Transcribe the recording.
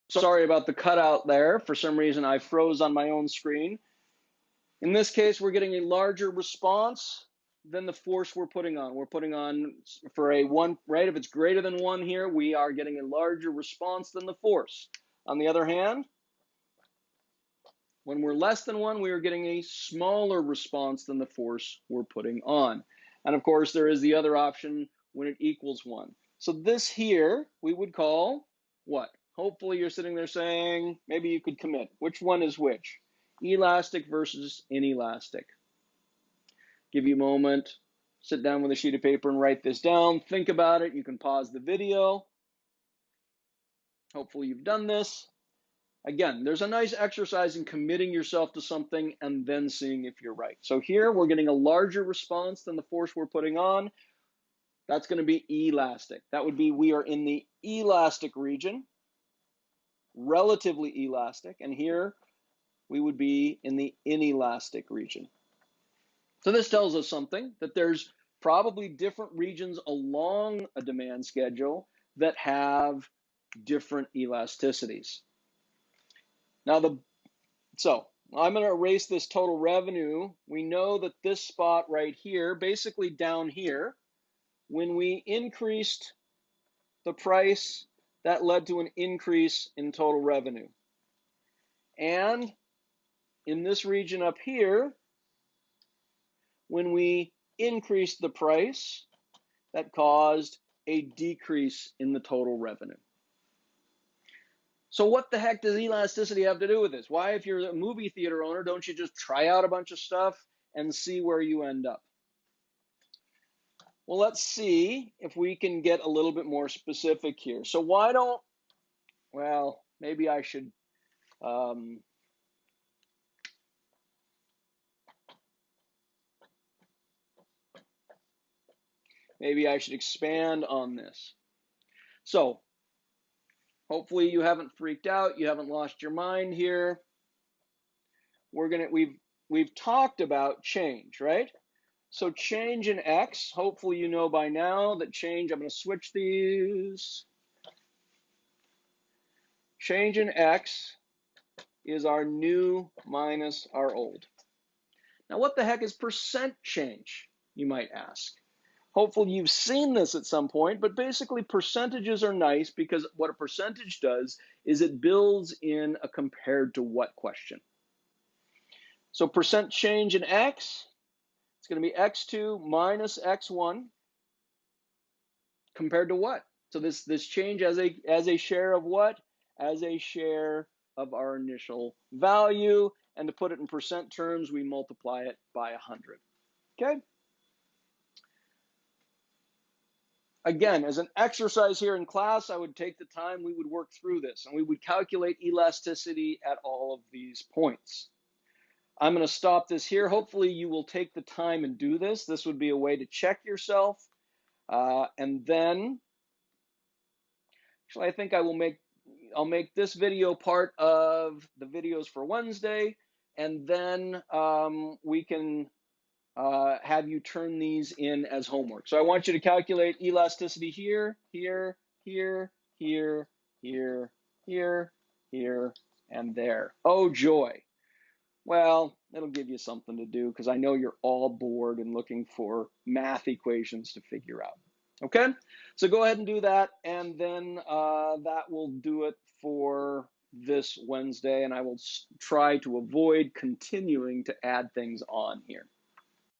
Sorry about the cutout there. For some reason, I froze on my own screen. In this case, we're getting a larger response than the force we're putting on. We're putting on for a 1, right? If it's greater than 1 here, we are getting a larger response than the force. On the other hand, when we're less than 1, we are getting a smaller response than the force we're putting on. And of course, there is the other option when it equals 1. So this here, we would call what? Hopefully you're sitting there saying, maybe you could commit. Which one is which? Elastic versus inelastic. Give you a moment, sit down with a sheet of paper and write this down. Think about it. You can pause the video. Hopefully you've done this. Again, there's a nice exercise in committing yourself to something and then seeing if you're right. So here we're getting a larger response than the force we're putting on. That's going to be elastic. That would be we are in the elastic region, relatively elastic, and here we would be in the inelastic region. So this tells us something, that there's probably different regions along a demand schedule that have different elasticities. Now, so I'm going to erase this total revenue. We know that this spot right here, basically down here, when we increased the price, that led to an increase in total revenue. And in this region up here, when we increased the price, that caused a decrease in the total revenue. So what the heck does elasticity have to do with this? Why, if you're a movie theater owner, don't you just try out a bunch of stuff and see where you end up? Well, let's see if we can get a little bit more specific here. So why don't, well, maybe I should, expand on this. So hopefully you haven't freaked out, you haven't lost your mind here. We've talked about change, right? So change in X, hopefully you know by now that change, I'm going to switch these. Change in X is our new minus our old. Now what the heck is percent change, you might ask? Hopefully you've seen this at some point, but basically percentages are nice because what a percentage does is it builds in a compared to what question. So percent change in X, it's going to be X2 minus X1 compared to what? So this change as a share of what? As a share of our initial value. And to put it in percent terms, we multiply it by 100. Okay? Again, as an exercise here in class, I would take the time, we would work through this, and we would calculate elasticity at all of these points. I'm going to stop this here. Hopefully you will take the time and do this. This would be a way to check yourself. And then, actually, I think I'll make this video part of the videos for Wednesday, and then we can have you turn these in as homework. So I want you to calculate elasticity here, here, here, here, here, here, here, and there. Oh, joy. Well, it'll give you something to do because I know you're all bored and looking for math equations to figure out. Okay, so go ahead and do that, and then that will do it for this Wednesday, and I will try to avoid continuing to add things on here.